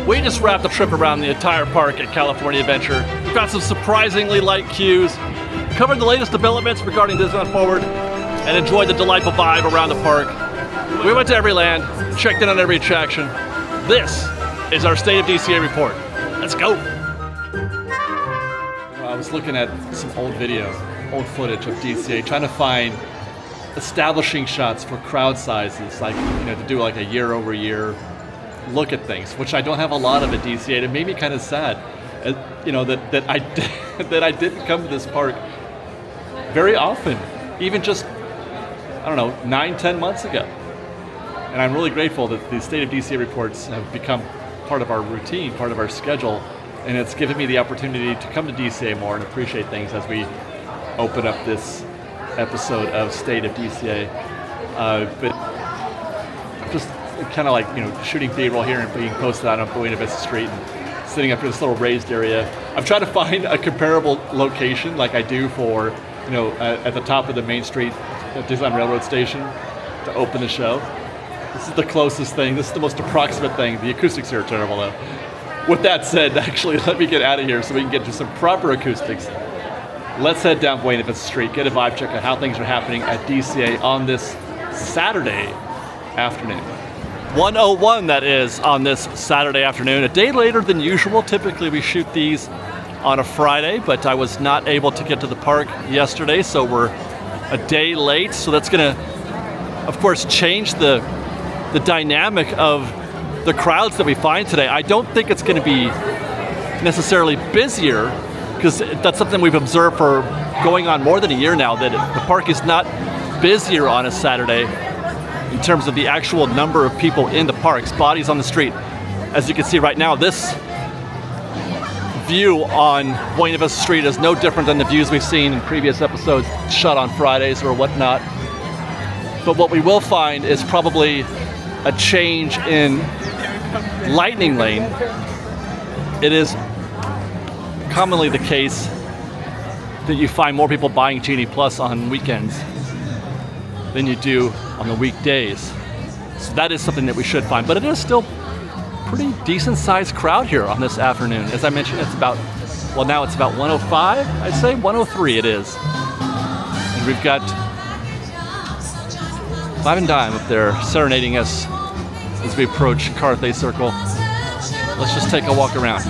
We just wrapped a trip around the entire park at California Adventure. We've got some surprisingly light queues, covered the latest developments regarding Disneyland Forward, and enjoyed the delightful vibe around the park. We went to every land, checked in on every attraction. This is our State of DCA report. Let's go. I was looking at some old video, old footage of DCA, trying to find establishing shots for crowd sizes, like, you know, to do like a year over year look at things, which I don't have a lot of at DCA. And it made me kind of sad, you know, that I didn't come to this park very often, even just, I don't know, 9-10 months ago. And I'm really grateful that the State of DCA reports have become part of our routine, part of our schedule, and it's given me the opportunity to come to DCA more and appreciate things as we open up this episode of State of DCA. But just kind of like, you know, shooting B-roll here and being posted out on Buena Vista Street and sitting up in this little raised area. I'm trying to find a comparable location like I do for, you know, at the top of the Main Street at Disneyland Railroad Station to open the show. This is the closest thing. This is the most approximate thing. The acoustics here are terrible though. With that said, actually, let me get out of here so we can get to some proper acoustics. Let's head down Buena Vista Street, get a vibe check on how things are happening at DCA on this Saturday afternoon. 1:01, that is, on this Saturday afternoon. A day later than usual. Typically we shoot these on a Friday, but I was not able to get to the park yesterday, so we're a day late. So that's gonna, of course, change the dynamic of the crowds that we find today. I don't think it's gonna be necessarily busier, because that's something we've observed for going on more than a year now, that the park is not busier on a Saturday in terms of the actual number of people in the parks, bodies on the street. As you can see right now, this view on Buena Vista Street is no different than the views we've seen in previous episodes shot on Fridays or whatnot. But what we will find is probably a change in Lightning Lane. It is commonly the case that you find more people buying Genie Plus on weekends than you do on the weekdays. So that is something that we should find, but it is still pretty decent sized crowd here on this afternoon. As I mentioned, it's about, well, now it's about 105, I'd say 103 it is. And we've got Five and Dime up there serenading us as we approach Carthay Circle. Let's just take a walk around.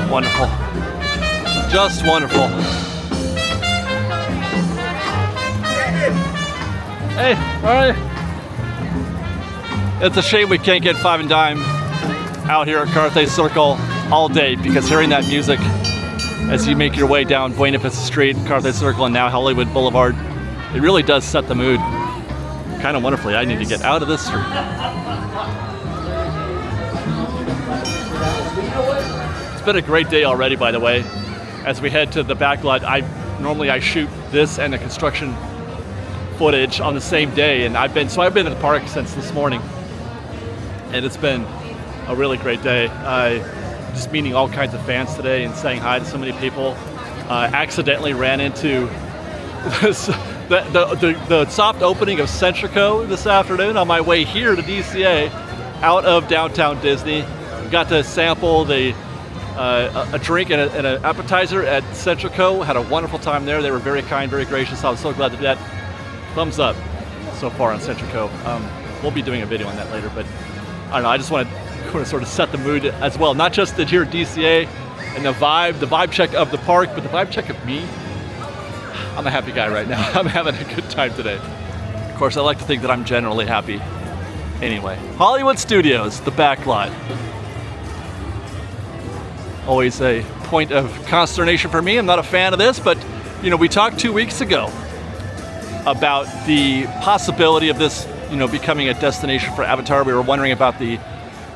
Wonderful. Just wonderful. Hey, all right. It's a shame we can't get Five and Dime out here at Carthay Circle all day, because hearing that music as you make your way down Buena Vista Street, Carthay Circle, and now Hollywood Boulevard, it really does set the mood kind of wonderfully. I need to get out of this street. It's been a great day already, by the way. As we head to the back lot, normally I shoot this and the construction footage on the same day, and I've been in the park since this morning, and it's been a really great day. Just meeting all kinds of fans today and saying hi to so many people. Accidentally ran into the soft opening of Centrico this afternoon on my way here to DCA out of downtown Disney. Got to sample a drink and an appetizer at Centrico. Had a wonderful time there. They were very kind, very gracious. I was so glad to do that. Thumbs up so far on Centrico. We'll be doing a video on that later, but I don't know, I just want to sort of set the mood as well. Not just here at DCA and the vibe check of the park, but the vibe check of me I'm a happy guy right now. I'm having a good time today. Of course, I like to think that I'm generally happy. Anyway, Hollywood Studios, the back lot. Always a point of consternation for me. I'm not a fan of this, but you know, we talked 2 weeks ago about the possibility of this, you know, becoming a destination for Avatar. We were wondering about the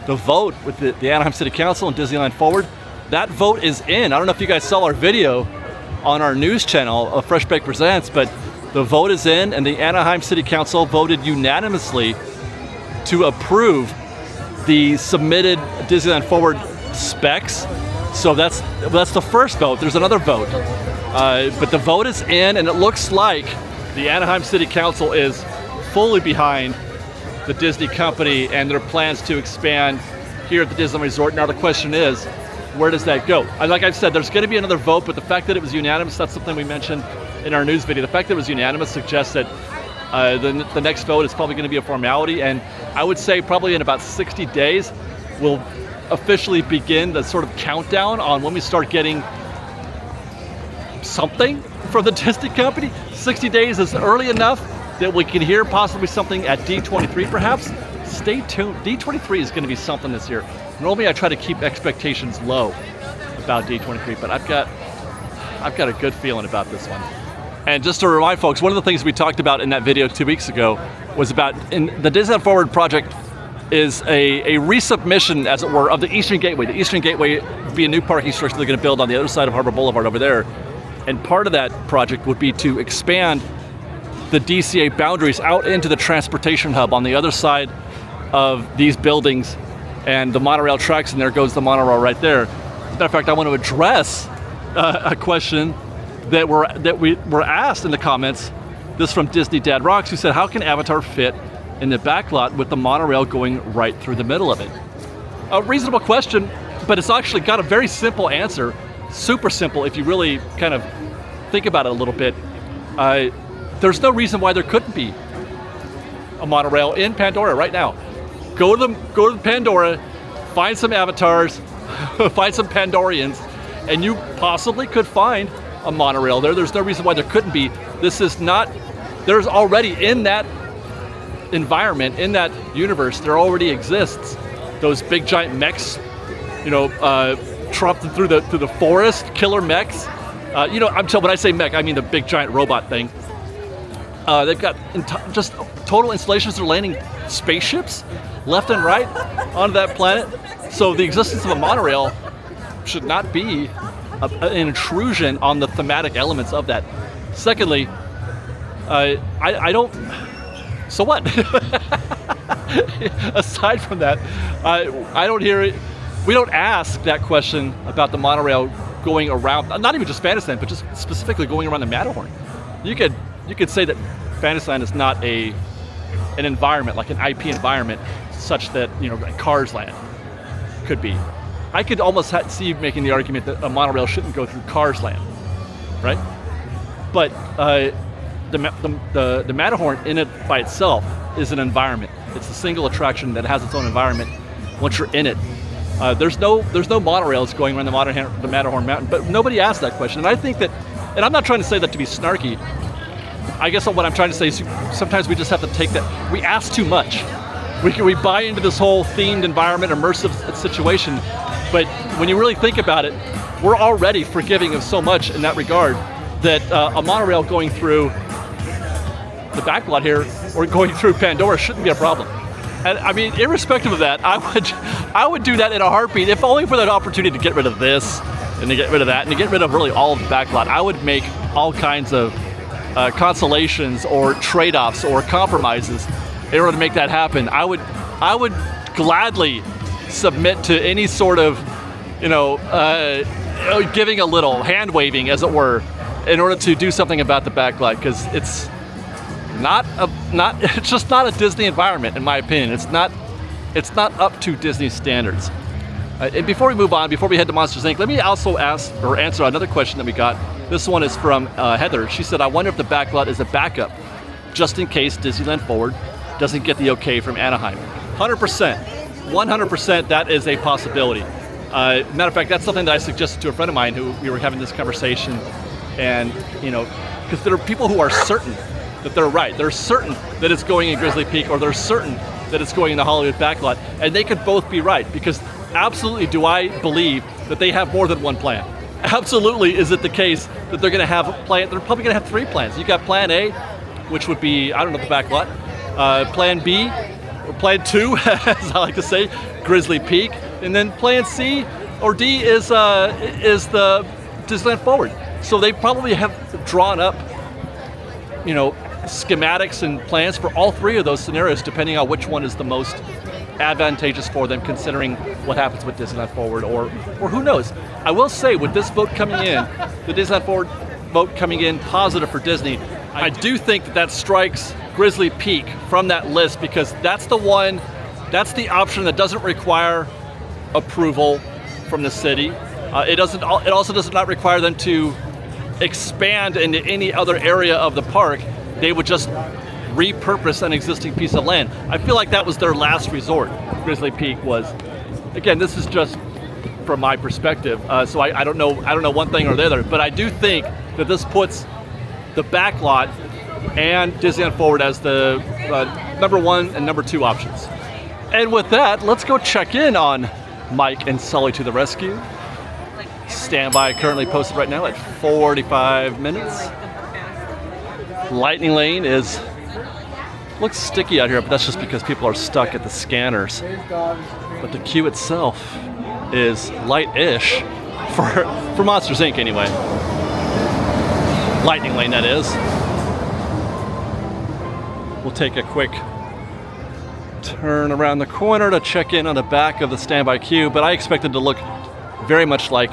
vote with the Anaheim City Council and Disneyland Forward. That vote is in. I don't know if you guys saw our video on our news channel of Fresh Baked Presents, but the vote is in, and the Anaheim City Council voted unanimously to approve the submitted Disneyland Forward specs. So that's the first vote. There's another vote, but the vote is in, and it looks like the Anaheim City Council is fully behind the Disney company and their plans to expand here at the Disneyland Resort. Now the question is, where does that go? Like I've said, there's going to be another vote, but the fact that it was unanimous, that's something we mentioned in our news video. The fact that it was unanimous suggests that the next vote is probably going to be a formality, and I would say probably in about 60 days, we'll officially begin the sort of countdown on when we start getting something from the Disney company. 60 days is early enough that we can hear possibly something at D23 perhaps. Stay tuned. D23 is going to be something this year. Normally I try to keep expectations low about D23, but I've got a good feeling about this one. And just to remind folks, one of the things we talked about in that video 2 weeks ago was about in the Disneyland Forward project is a resubmission, as it were, of the Eastern Gateway. The Eastern Gateway would be a new parking structure they're going to build on the other side of Harbor Boulevard over there. And part of that project would be to expand the DCA boundaries out into the transportation hub on the other side of these buildings and the monorail tracks, and there goes the monorail right there. As a matter of fact, I want to address a question that we were asked in the comments. This from Disney Dad Rocks, who said, how can Avatar fit in the back lot with the monorail going right through the middle of it? A reasonable question, but it's actually got a very simple answer. Super simple if you really kind of think about it a little bit. There's no reason why there couldn't be a monorail in Pandora right now. Go to Pandora, find some avatars, find some Pandorians, and you possibly could find a monorail there. There's no reason why there couldn't be. This is not, there's already in that environment, in that universe, there already exists those big giant mechs, you know, tromping through the forest, killer mechs. You know, when I say mech, I mean the big giant robot thing. They've got just total installations. They're landing spaceships left and right onto that planet. So the existence of a monorail should not be an intrusion on the thematic elements of that. Secondly, I don't. So what? Aside from that, I don't hear it. We don't ask that question about the monorail going around, not even just Fantasyland, but just specifically going around the Matterhorn. You could say that Fantasyland is not an environment, like an IP environment, such that, you know, Cars Land could be. I could almost see you making the argument that a monorail shouldn't go through Cars Land, right? But the Matterhorn in it by itself is an environment. It's a single attraction that has its own environment once you're in it. There's no monorails going around the Matterhorn Mountain, but nobody asked that question. And I think that, and I'm not trying to say that to be snarky. I guess what I'm trying to say is sometimes we just have to take that. We ask too much. We buy into this whole themed environment, immersive situation, but when you really think about it, we're already forgiving of so much in that regard that a monorail going through the backlot here or going through Pandora shouldn't be a problem. And I mean, irrespective of that, I would do that in a heartbeat, if only for that opportunity to get rid of this and to get rid of that and to get rid of really all of the backlot. I would make all kinds of consolations or trade-offs or compromises in order to make that happen. I would gladly submit to any sort of, you know, giving a little hand waving, as it were, in order to do something about the backlot, because it's it's just not a Disney environment, in my opinion. It's not up to Disney standards. And before we move on, before we head to Monsters Inc., let me also ask or answer another question that we got. This one is from Heather. She said, I wonder if the backlot is a backup, just in case Disneyland Forward doesn't get the okay from Anaheim. 100%, 100% that is a possibility. Matter of fact, that's something that I suggested to a friend of mine who we were having this conversation, and, you know, because there are people who are certain that they're right. They're certain that it's going in Grizzly Peak, or they're certain that it's going in the Hollywood backlot, and they could both be right, because absolutely do I believe that they have more than one plan. Absolutely is it the case that they're going to have a plan. They're probably going to have 3 plans. You got plan A, which would be, I don't know, the backlot, plan B, or plan 2, as I like to say, Grizzly Peak, and then plan C or D is the Disneyland Forward. So they probably have drawn up, you know, schematics and plans for all 3 of those scenarios, depending on which one is the most advantageous for them, considering what happens with Disneyland Forward, or who knows. I will say, with this vote coming in, the Disneyland Forward vote coming in positive for Disney, I do think that strikes Grizzly Peak from that list, because that's the one, that's the option that doesn't require approval from the city. It also does not require them to expand into any other area of the park. They would just repurpose an existing piece of land. I feel like that was their last resort. Grizzly Peak was. Again, this is just from my perspective, so I don't know one thing or the other, but I do think that this puts the backlot and Disneyland Forward as the number 1 and number 2 options. And with that, let's go check in on Mike and Sully to the rescue. Standby currently posted right now at 45 minutes. Lightning Lane looks sticky out here, but that's just because people are stuck at the scanners. But the queue itself is light-ish for Monsters Inc. anyway. Lightning Lane, that is. We'll take a quick turn around the corner to check in on the back of the standby queue, but I expect it to look very much like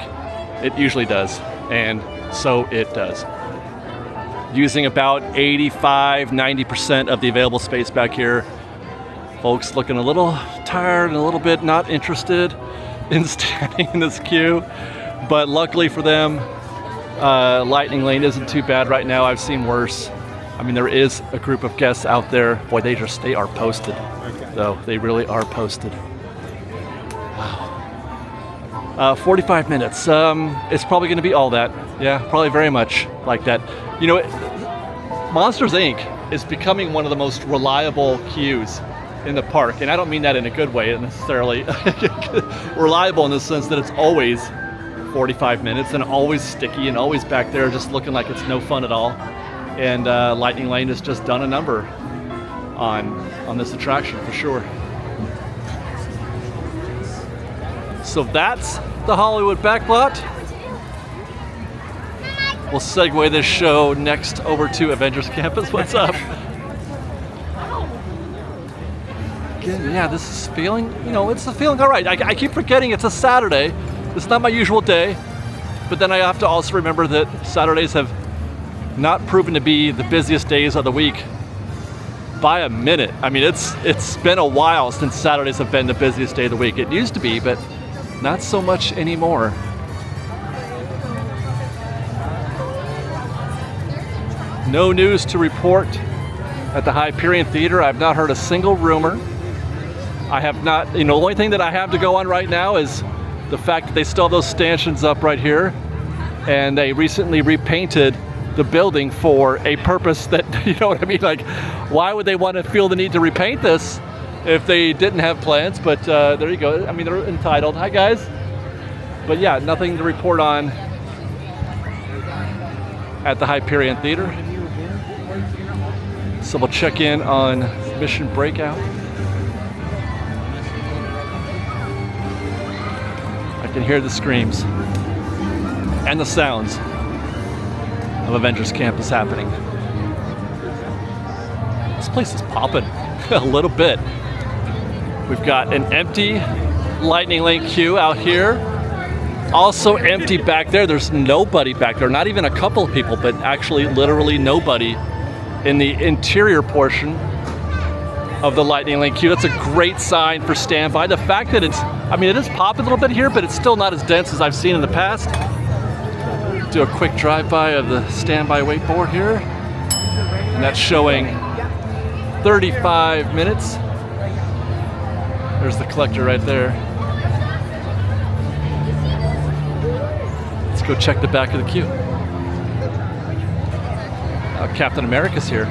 it usually does, and so it does. Using about 85-90% of the available space back here. Folks looking a little tired and a little bit not interested in standing in this queue, but luckily for them, Lightning Lane isn't too bad right now. I've seen worse. I mean, there is a group of guests out there. Boy, they are posted, though. They really are posted. Wow. 45 minutes. It's probably going to be all that. Yeah, probably very much like that. You know, Monsters Inc. is becoming one of the most reliable queues in the park, and I don't mean that in a good way necessarily. Reliable in the sense that it's always 45 minutes and always sticky and always back there just looking like it's no fun at all. And Lightning Lane has just done a number on this attraction for sure. So that's the Hollywood backlot. We'll segue this show next over to Avengers Campus. What's up? Again, yeah, this is feeling, it's feeling all right. I keep forgetting it's a Saturday. It's not my usual day, but then I have to also remember that Saturdays have not proven to be the busiest days of the week by a minute. I mean, it's been a while since Saturdays have been the busiest day of the week. It used to be, but not so much anymore. No news to report at the Hyperion Theater. I've not heard a single rumor. I have not, the only thing that I have to go on right now is the fact that they still have those stanchions up right here, and they recently repainted the building for a purpose that, you know what I mean? Like, why would they want to feel the need to repaint this if they didn't have plans? But there you go. I mean, they're entitled. Hi, guys. But yeah, nothing to report on at the Hyperion Theater. So we'll check in on Mission Breakout. I can hear the screams and the sounds of Avengers Campus happening. This place is popping a little bit. We've got an empty Lightning Lane queue out here. Also empty back there. There's nobody back there. Not even a couple of people, but actually literally nobody in the interior portion of the Lightning Lane queue. That's a great sign for standby. The fact that it is popping a little bit here, but it's still not as dense as I've seen in the past. Do a quick drive-by of the standby wait board here. And that's showing 35 minutes. There's the collector right there. Let's go check the back of the queue. Captain America's here.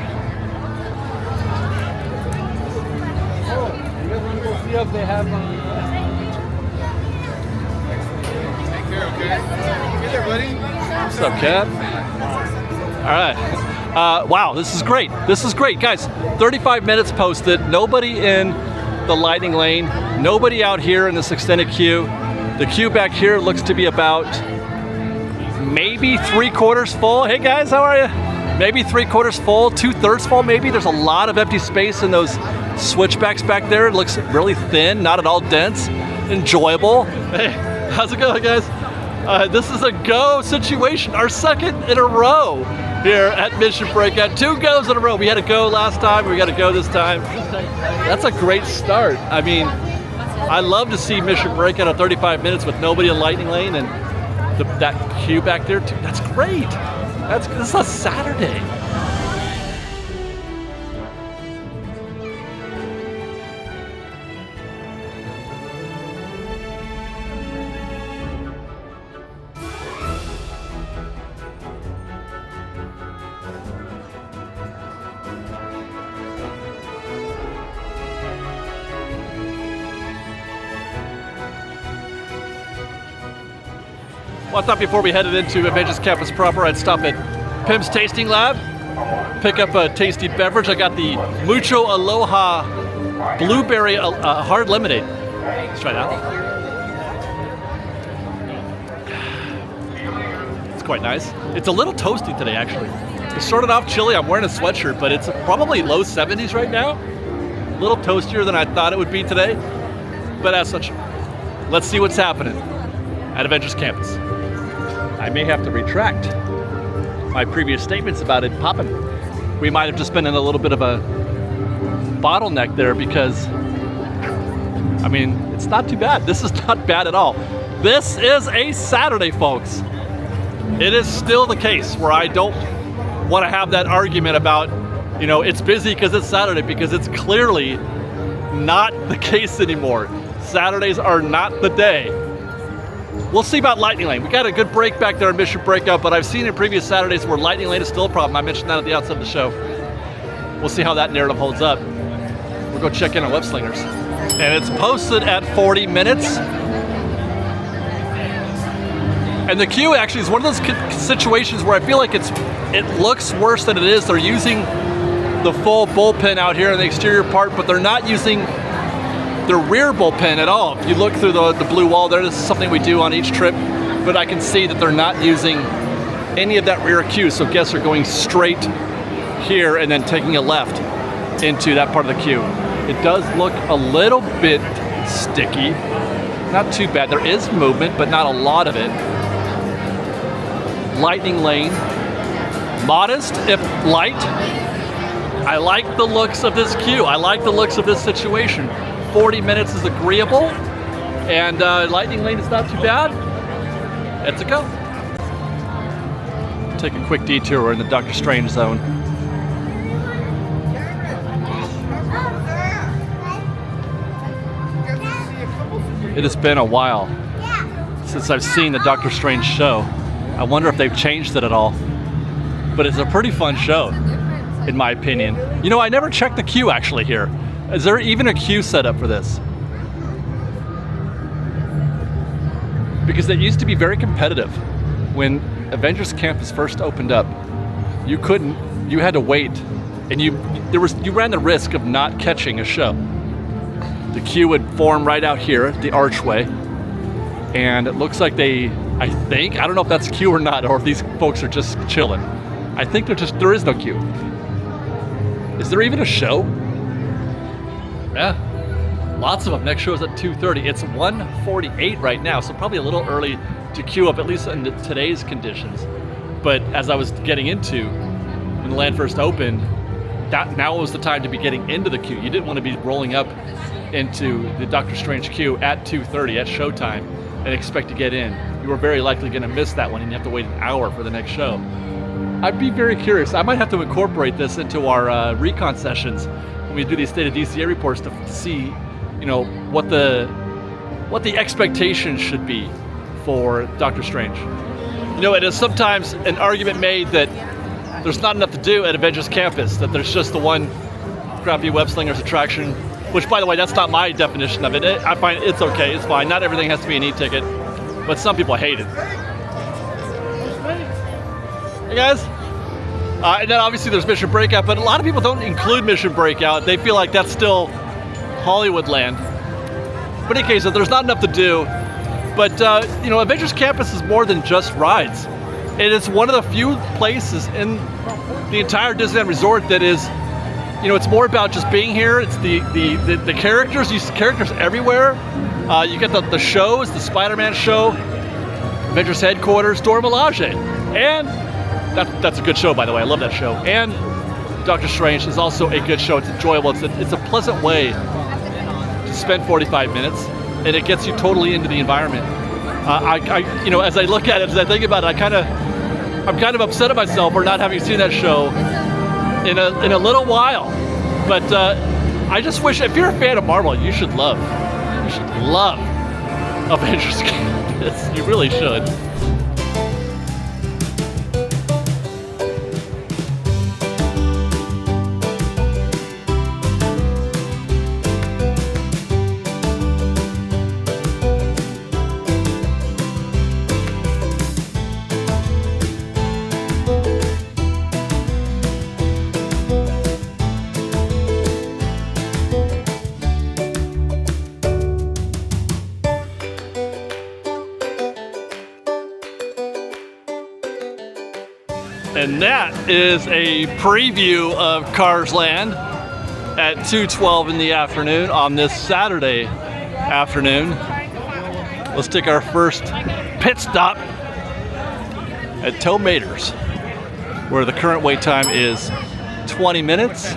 Oh, you guys want to go see if they have... Take care, okay? Get there, buddy. What's up, Cap? All right. Wow, this is great. This is great. Guys, 35 minutes posted. Nobody in the Lightning Lane. Nobody out here in this extended queue. The queue back here looks to be about maybe 3/4 full. Hey guys, how are you? Maybe 3/4 full, 2/3 full maybe. There's a lot of empty space in those switchbacks back there. It looks really thin, not at all dense, enjoyable. Hey, how's it going, guys? This is a go situation, our second in a row here at Mission Breakout. 2 goes in a row. We had a go last time, we got a go this time. That's a great start. I mean, I love to see Mission Breakout at 35 minutes with nobody in Lightning Lane and that queue back there too. That's great. This is a Saturday. Well, I thought before we headed into Avengers Campus proper, I'd stop at Pimp's Tasting Lab, pick up a tasty beverage. I got the Mucho Aloha Blueberry Hard Lemonade. Let's try it out. It's quite nice. It's a little toasty today, actually. It started off chilly. I'm wearing a sweatshirt, but it's probably low 70s right now. A little toastier than I thought it would be today. But as such, let's see what's happening at Avengers Campus. I may have to retract my previous statements about it popping. We might have just been in a little bit of a bottleneck there because, I mean, it's not too bad. This is not bad at all. This is a Saturday, folks. It is still the case where I don't want to have that argument about, you know, it's busy because it's Saturday, because it's clearly not the case anymore. Saturdays are not the day. We'll see about Lightning Lane. We got a good break back there in Mission Breakout, but I've seen in previous Saturdays where Lightning Lane is still a problem. I mentioned that at the outset of the show. We'll see how that narrative holds up. We'll go check in on Web Slingers. And it's posted at 40 minutes. And the queue actually is one of those situations where I feel like it looks worse than it is. They're using the full bullpen out here in the exterior part, but they're not using the rear bullpen at all. If you look through the blue wall there, this is something we do on each trip, but I can see that they're not using any of that rear queue, so guests are going straight here and then taking a left into that part of the queue. It does look a little bit sticky. Not too bad. There is movement, but not a lot of it. Lightning Lane, modest if light. I like the looks of this queue. I like the looks of this situation. 40 minutes is agreeable, and Lightning Lane is not too bad. Let's go. Take a quick detour. We're in the Doctor Strange zone. It has been a while since I've seen the Doctor Strange show. I wonder if they've changed it at all. But it's a pretty fun show, in my opinion. You know, I never checked the queue actually here. Is there even a queue set up for this? Because it used to be very competitive. When Avengers Campus first opened up, you had to wait, and you ran the risk of not catching a show. The queue would form right out here, the archway, and it looks like I don't know if that's a queue or not, or if these folks are just chilling. I think there is no queue. Is there even a show? Yeah, lots of them. Next show is at 2:30. It's 1:48 right now, so probably a little early to queue up, at least in today's conditions. But as I was getting into, when the land first opened, now was the time to be getting into the queue. You didn't want to be rolling up into the Doctor Strange queue at 2:30 at showtime and expect to get in. You were very likely going to miss that one, and you have to wait an hour for the next show. I'd be very curious. I might have to incorporate this into our recon sessions when we do these State of DCA reports to see, you know, what the expectations should be for Doctor Strange. You know, it is sometimes an argument made that there's not enough to do at Avengers Campus, that there's just the one crappy web slingers attraction, which, by the way, that's not my definition of it. I find it's okay, it's fine. Not everything has to be an e-ticket, but some people hate it. Hey guys. And then obviously there's Mission Breakout, but a lot of people don't include Mission Breakout. They feel like that's still Hollywood land. But in any case, there's not enough to do. But you know, Avengers Campus is more than just rides. It is one of the few places in the entire Disneyland Resort that is, you know, it's more about just being here. It's the characters. You see characters everywhere. You get the shows, the Spider-Man show, Avengers Headquarters, Dora Milaje, and that's a good show, by the way. I love that show. And Doctor Strange is also a good show. It's enjoyable. It's a pleasant way to spend 45 minutes, and it gets you totally into the environment. You know, as I look at it, as I think about it, I'm kind of upset at myself for not having seen that show in a little while. But I just wish, if you're a fan of Marvel, you should love Avengers Campus. You really should. And that is a preview of Cars Land at 2:12 in the afternoon on this Saturday afternoon. Let's take our first pit stop at Tow Maters, where the current wait time is 20 minutes.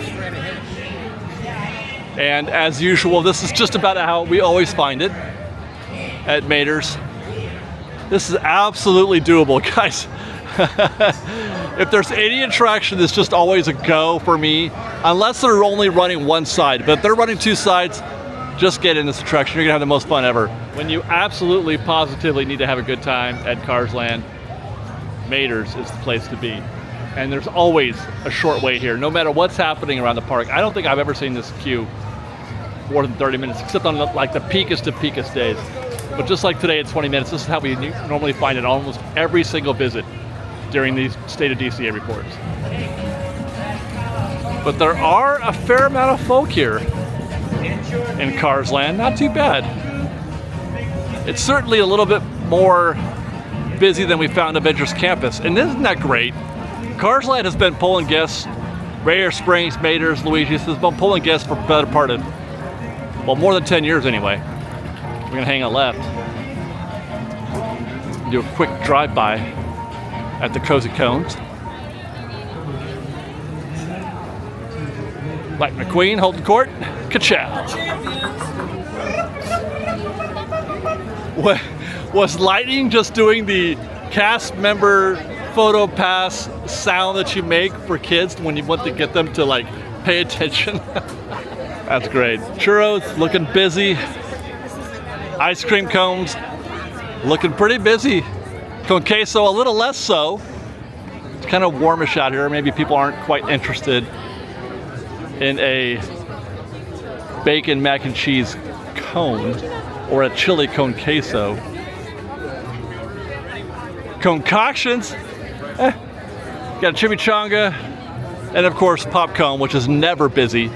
And as usual, this is just about how we always find it at Maters. This is absolutely doable, guys. If there's any attraction that's just always a go for me, unless they're only running one side, but if they're running two sides, just get in this attraction. You're gonna have the most fun ever. When you absolutely, positively need to have a good time at Cars Land, Maters is the place to be. And there's always a short wait here, no matter what's happening around the park. I don't think I've ever seen this queue more than 30 minutes, except on like the peakest of peakest days. But just like today at 20 minutes, this is how we normally find it almost every single visit during these State of DCA reports. But there are a fair amount of folk here in Cars Land, not too bad. It's certainly a little bit more busy than we found Avengers Campus, and isn't that great? Cars Land has been pulling guests, Rare Springs, Maters, Luigi's has been pulling guests for the better part of, well, more than 10 years anyway. We're gonna hang out left, do a quick drive-by at the Cozy Cones. Lightning McQueen holding court. Ka-chow. Was Lightning just doing the cast member photo pass sound that you make for kids when you want to get them to like pay attention? That's great. Churros looking busy. Ice cream cones looking pretty busy. Con queso a little less so. It's kind of warmish out here. Maybe people aren't quite interested in a bacon mac and cheese cone or a chili con queso. Concoctions. Got a chimichanga, and of course popcorn, which is never busy,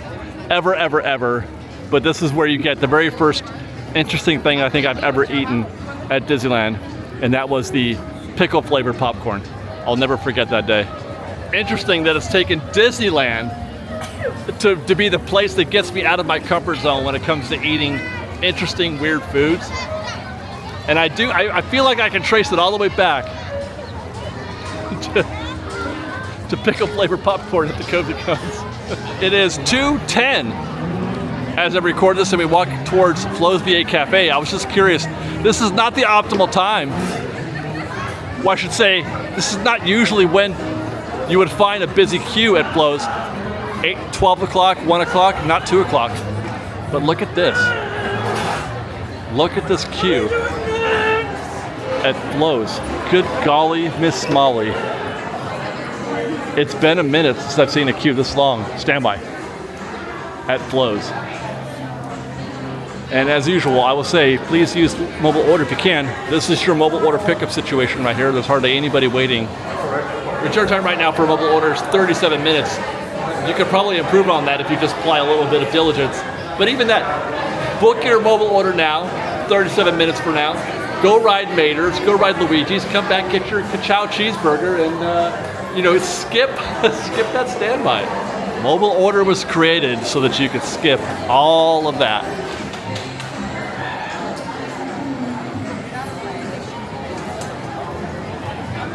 ever, ever, ever. But this is where you get the very first interesting thing I think I've ever eaten at Disneyland, and that was the pickle flavored popcorn. I'll never forget that day. Interesting that it's taken Disneyland to be the place that gets me out of my comfort zone when it comes to eating interesting, weird foods. And I feel like I can trace it all the way back to pickle flavored popcorn at the Cozy Cones. It is 2:10 as I record this and we walk towards Flo's V8 Cafe. I was just curious, this is not the optimal time. Well, I should say, this is not usually when you would find a busy queue at Flo's. 12 o'clock, 1 o'clock, not 2 o'clock. But look at this. Look at this queue at Flo's. Good golly, Miss Molly. It's been a minute since I've seen a queue this long. Standby at Flows. And as usual, I will say, please use mobile order if you can. This is your mobile order pickup situation right here. There's hardly anybody waiting. Return time right now for mobile order is 37 minutes. You could probably improve on that if you just apply a little bit of diligence. But even that, book your mobile order now, 37 minutes from now. Go ride Mater's, go ride Luigi's, come back, get your Ka-Chow cheeseburger, and skip that standby. Mobile order was created so that you could skip all of that.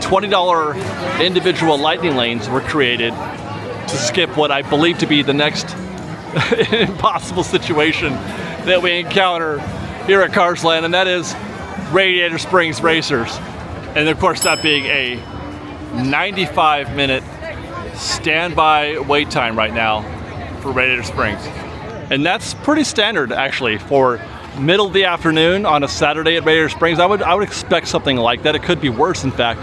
$20 individual lightning lanes were created to skip what I believe to be the next impossible situation that we encounter here at Cars Land, and that is Radiator Springs Racers. And of course, that being a 95-minute standby wait time right now for Radiator Springs. And that's pretty standard, actually, for middle of the afternoon on a Saturday at Radiator Springs. I would expect something like that. It could be worse, in fact.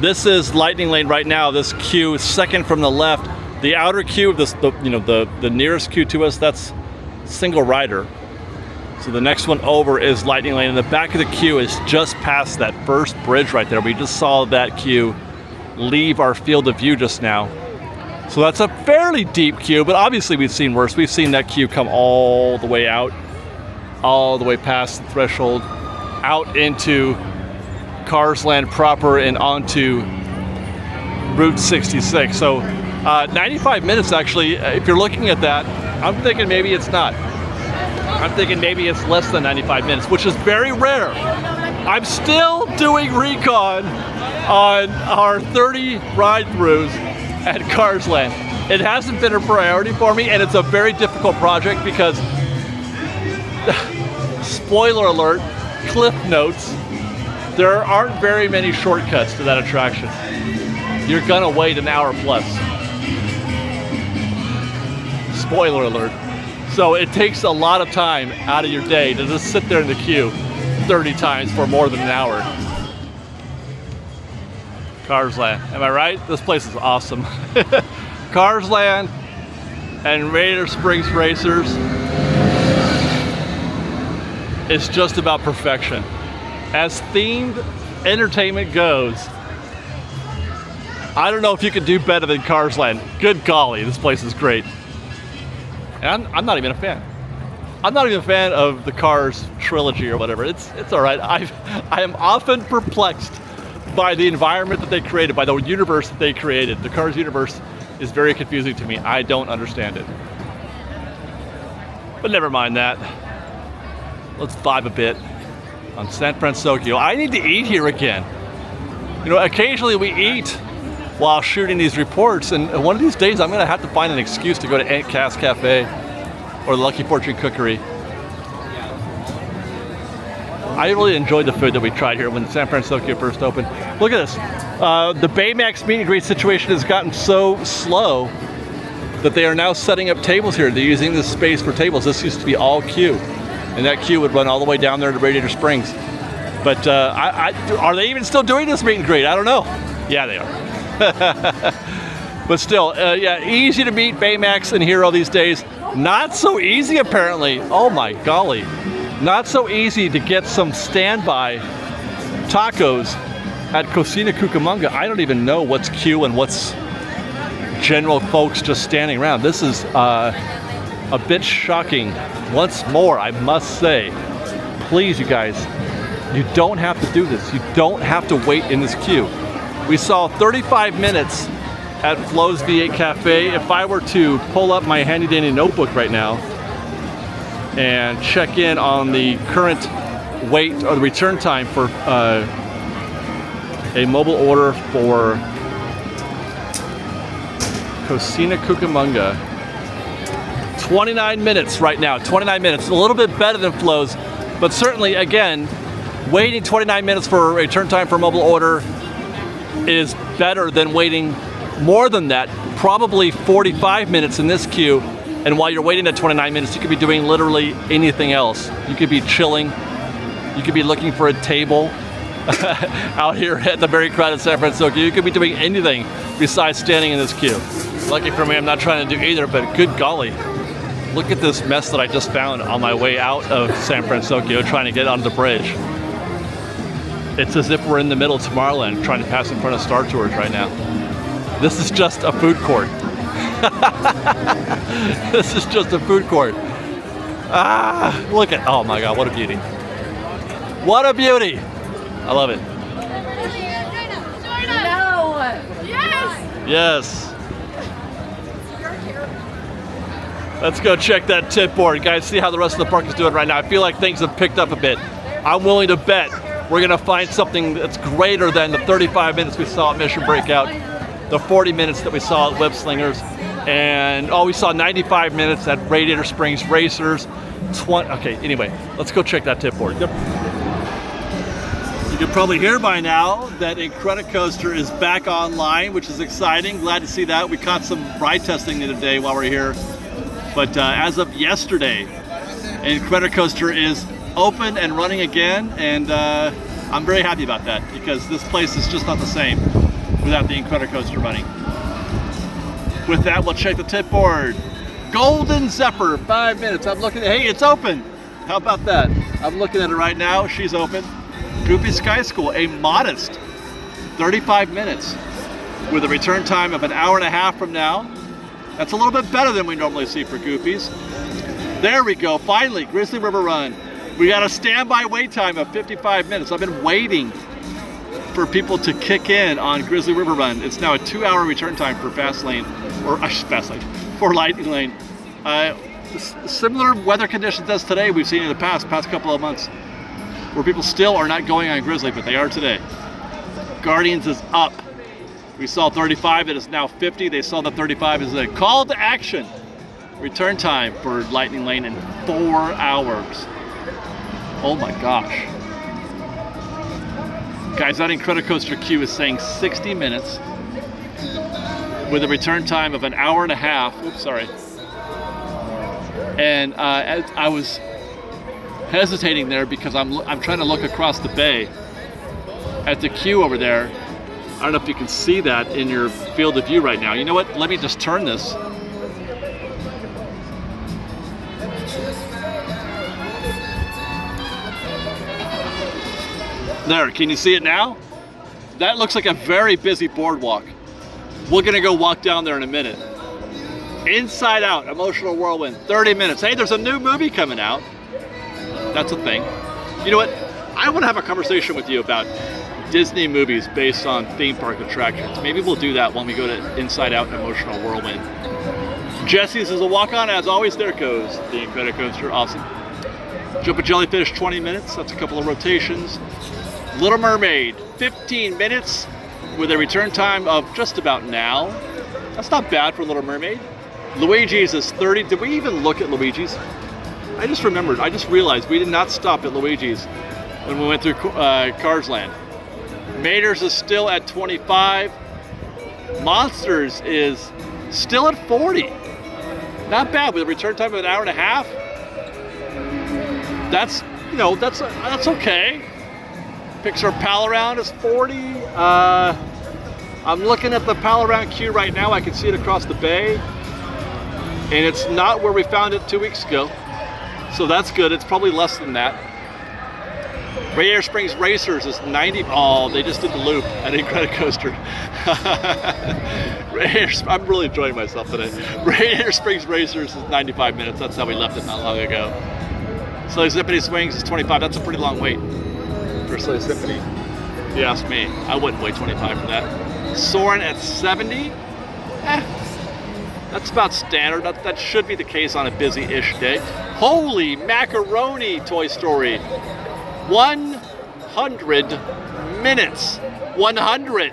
This is Lightning Lane right now. This queue is second from the left. The outer queue, the nearest queue to us, that's single rider. So the next one over is Lightning Lane, and the back of the queue is just past that first bridge right there. We just saw that queue leave our field of view just now. So that's a fairly deep queue, but obviously we've seen worse. We've seen that queue come all the way out, all the way past the threshold, out into Cars Land proper and onto Route 66. So 95 minutes actually, if you're looking at that, I'm thinking maybe it's not. I'm thinking maybe it's less than 95 minutes, which is very rare. I'm still doing recon on our 30 ride-throughs at Cars Land. It hasn't been a priority for me, and it's a very difficult project because, spoiler alert, cliff notes, there aren't very many shortcuts to that attraction. You're gonna wait an hour plus. Spoiler alert. So it takes a lot of time out of your day to just sit there in the queue 30 times for more than an hour. Cars Land, am I right? This place is awesome. Cars Land and Radiator Springs Racers is just about perfection. As themed entertainment goes, I don't know if you could do better than Cars Land. Good golly, this place is great. And I'm not even a fan. I'm not even a fan of the Cars trilogy or whatever. It's all right. I am often perplexed by the environment that they created, by the universe that they created. The Cars universe is very confusing to me. I don't understand it. But never mind that. Let's vibe a bit on San Francisco. I need to eat here again. Occasionally we eat while shooting these reports, and one of these days I'm gonna have to find an excuse to go to Aunt Cass Cafe or the Lucky Fortune Cookery. I really enjoyed the food that we tried here when San Francisco first opened. Look at this. The Baymax meet and greet situation has gotten so slow that they are now setting up tables here. They're using this space for tables. This used to be all queue, and that queue would run all the way down there to Radiator Springs. But are they even still doing this meet and greet? I don't know. Yeah, they are. But still, yeah, easy to meet Baymax and Hero these days. Not so easy, apparently. Oh my golly. Not so easy to get some standby tacos at Cocina Cucamonga. I don't even know what's queue and what's general folks just standing around. This is a bit shocking. Once more, I must say, please, you guys, you don't have to do this. You don't have to wait in this queue. We saw 35 minutes at Flo's V8 Cafe. If I were to pull up my handy dandy notebook right now and check in on the current wait or the return time for a mobile order for Cocina Cucamonga, 29 minutes right now, 29 minutes, a little bit better than Flo's, but certainly, again, waiting 29 minutes for a return time for mobile order is better than waiting more than that, probably 45 minutes in this queue. And while you're waiting that 29 minutes, you could be doing literally anything else. You could be chilling. You could be looking for a table out here at the very crowded San Francisco. You could be doing anything besides standing in this queue. Lucky for me, I'm not trying to do either, but good golly. Look at this mess that I just found on my way out of San Francisco trying to get onto the bridge. It's as if we're in the middle of Tomorrowland trying to pass in front of Star Tours right now. This is just a food court. This is just a food court. Ah, look at, oh my God, what a beauty. What a beauty. I love it. No. Yes. Yes. Let's go check that tip board. Guys, see how the rest of the park is doing right now. I feel like things have picked up a bit. I'm willing to bet we're gonna find something that's greater than the 35 minutes we saw at Mission Breakout, the 40 minutes that we saw at Web Slingers, and we saw 95 minutes at Radiator Springs Racers. Okay, anyway, let's go check that tip board. Yep. You can probably hear by now that Incredicoaster is back online, which is exciting. Glad to see that. We caught some ride testing the other day while we were here. But as of yesterday, Incredicoaster is open and running again, and I'm very happy about that because this place is just not the same without the Incredicoaster running. With that, we'll check the tip board. Golden Zephyr, 5 minutes. I'm looking at, hey, it's open. How about that? I'm looking at it right now. She's open. Goofy Sky School, a modest 35 minutes with a return time of an hour and a half from now. That's a little bit better than we normally see for Goofies. There we go, finally, Grizzly River Run. We got a standby wait time of 55 minutes. I've been waiting for people to kick in on Grizzly River Run. It's now a 2-hour return time for for Lightning Lane. Similar weather conditions as today we've seen in the past couple of months, where people still are not going on Grizzly, but they are today. Guardians is up. We saw 35, it is now 50. They saw that 35 is a call to action. Return time for Lightning Lane in 4 hours. Oh my gosh. Guys, that Incredicoaster queue is saying 60 minutes with a return time of an hour and a half. Oops, sorry. And I was hesitating there because I'm trying to look across the bay at the queue over there. I don't know if you can see that in your field of view right now. You know what? Let me just turn this. There, can you see it now? That looks like a very busy boardwalk. We're gonna go walk down there in a minute. Inside Out, Emotional Whirlwind, 30 minutes. Hey, there's a new movie coming out. That's a thing. You know what? I wanna have a conversation with you about Disney movies based on theme park attractions. Maybe we'll do that when we go to Inside Out, Emotional Whirlwind. Jesse's is a walk-on, as always. There goes the Incredicoaster, awesome. Jump a Jellyfish, 20 minutes. That's a couple of rotations. Little Mermaid, 15 minutes with a return time of just about now. That's not bad for Little Mermaid. Luigi's is 30. Did we even look at Luigi's? I just remembered, I just realized we did not stop at Luigi's when we went through Cars Land. Mater's is still at 25. Monsters is still at 40. Not bad with a return time of an hour and a half. That's, you know, that's okay. Pixar Pal Around is 40. I'm looking at the Pal Around queue right now. I can see it across the bay. And it's not where we found it 2 weeks ago. So that's good. It's probably less than that. Radiator Springs Racers is 90. Oh, they just did the loop at Incredicoaster. I'm really enjoying myself today. Radiator Springs Racers is 95 minutes. That's how we left it not long ago. Sleigh Symphony Swings is 25. That's a pretty long wait for Sleigh Symphony, if you ask me. I wouldn't wait 25 for that. Soarin' at 70. That's about standard. That should be the case on a busy-ish day. Holy macaroni, Toy Story. 100 minutes. 100.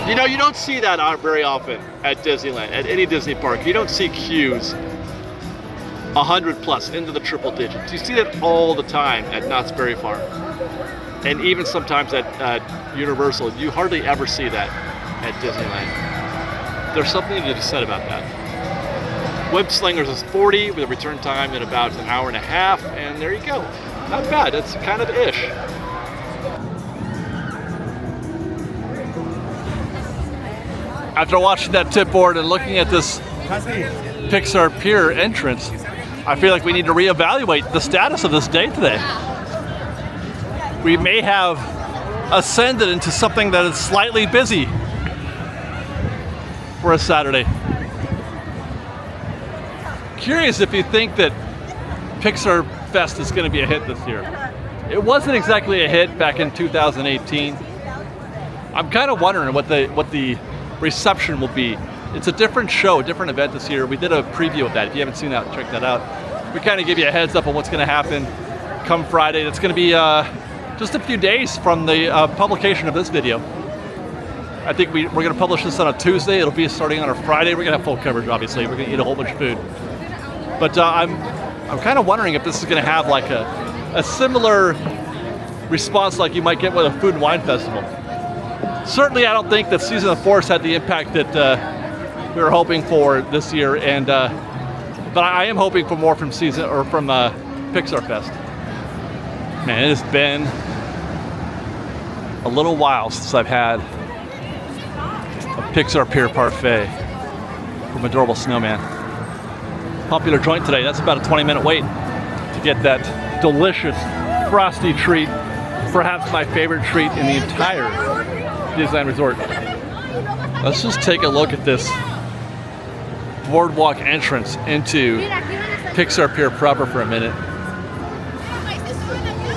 You know, you don't see that very often at Disneyland, at any Disney park. You don't see queues 100 plus into the triple digits. You see that all the time at Knott's Berry Farm. And even sometimes at Universal. You hardly ever see that at Disneyland. There's something to be said about that. Web Slingers is 40 with a return time in about an hour and a half, and there you go. Not bad, it's kind of ish. After watching that tip board and looking at this Pixar Pier entrance, I feel like we need to reevaluate the status of this day today. We may have ascended into something that is slightly busy for a Saturday. Curious if you think that Pixar Fest is going to be a hit this year. It wasn't exactly a hit back in 2018. I'm kind of wondering what the reception will be. It's a different show, a different event this year. We did a preview of that. If you haven't seen that, check that out. We kind of give you a heads up on what's going to happen come Friday. It's going to be just a few days from the publication of this video. I think we're going to publish this on a Tuesday. It'll be starting on a Friday. We're going to have full coverage, obviously. We're going to eat a whole bunch of food. But I'm kind of wondering if this is going to have like a similar response like you might get with a food and wine festival. Certainly, I don't think that Season of Force had the impact that we were hoping for this year, and but I am hoping for more from Pixar Fest. Man, it has been a little while since I've had a Pixar Pier parfait from Adorable Snowman. Popular joint today. That's about a 20-minute wait to get that delicious frosty treat, perhaps my favorite treat in the entire Disneyland Resort. Let's just take a look at this boardwalk entrance into Pixar Pier proper for a minute.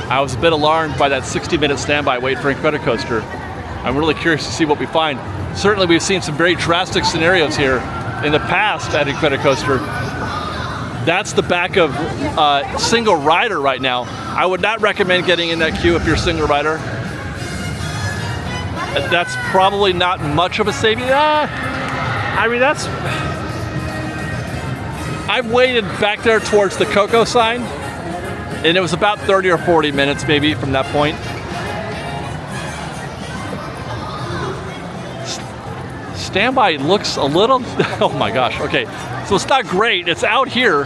I was a bit alarmed by that 60-minute standby wait for Incredicoaster. I'm really curious to see what we find. Certainly we've seen some very drastic scenarios here in the past at Incredicoaster. That's the back of single rider right now. I would not recommend getting in that queue if you're single rider. That's probably not much of a saving. I mean, I've waited back there towards the Coco sign, and it was about 30 or 40 minutes maybe from that point. Standby looks a little, oh my gosh, okay. So it's not great, it's out here.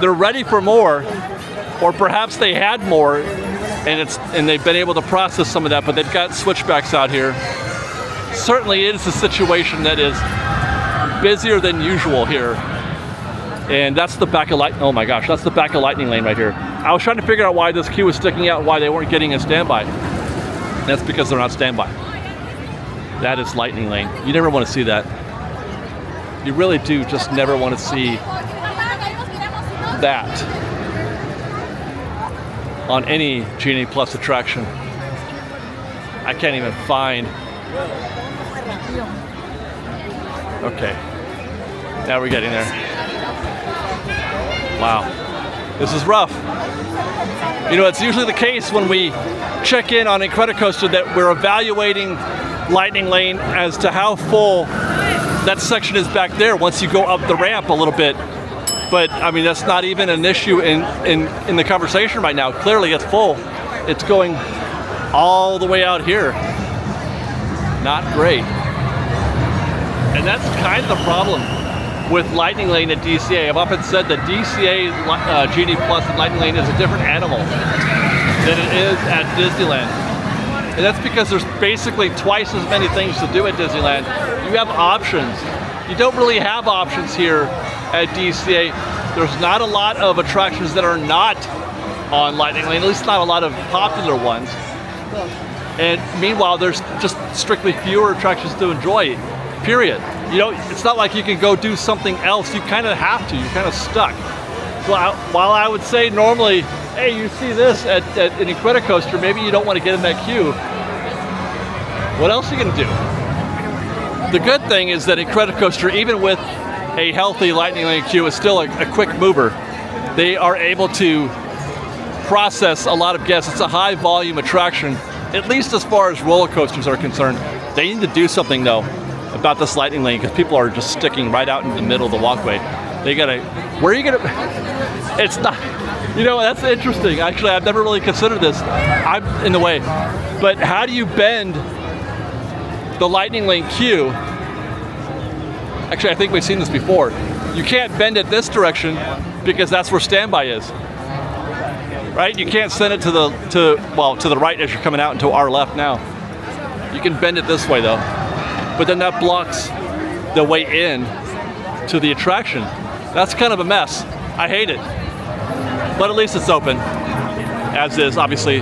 They're ready for more, or perhaps they had more and they've been able to process some of that, but they've got switchbacks out here. Certainly it is a situation that is busier than usual here. And that's the back of oh my gosh, that's the back of Lightning Lane right here. I was trying to figure out why this queue was sticking out, why they weren't getting a standby. That's because they're not standby. That is Lightning Lane. You never want to see that. You really do just never want to see that on any Genie Plus attraction. I can't even find. Okay, now we're getting there. Wow, this is rough. You know, it's usually the case when we check in on Incredicoaster that we're evaluating Lightning Lane as to how full that section is back there once you go up the ramp a little bit. But I mean, that's not even an issue in the conversation right now. Clearly it's full. It's going all the way out here. Not great. And that's kind of the problem with Lightning Lane at DCA. I've often said that DCA Genie Plus and Lightning Lane is a different animal than it is at Disneyland. And that's because there's basically twice as many things to do at Disneyland. You have options. You don't really have options here at DCA. There's not a lot of attractions that are not on Lightning Lane, at least not a lot of popular ones. And meanwhile, there's just strictly fewer attractions to enjoy, period. You know, it's not like you can go do something else. You kind of have to. You're kind of stuck. So while I would say normally, hey, you see this at an Incredicoaster, maybe you don't want to get in that queue. What else are you going to do? The good thing is that Incredicoaster, even with a healthy Lightning Lane queue, is still a quick mover. They are able to process a lot of guests. It's a high volume attraction, at least as far as roller coasters are concerned. They need to do something though about this Lightning Lane because people are just sticking right out in the middle of the walkway. They gotta, where are you gonna, it's not, you know, that's interesting. Actually, I've never really considered this. I'm in the way. But how do you bend the Lightning Lane queue? Actually, I think we've seen this before. You can't bend it this direction because that's where standby is. Right? You can't send it to the right as you're coming out and to our left now. You can bend it this way though. But then that blocks the way in to the attraction. That's kind of a mess. I hate it. But at least it's open, as is obviously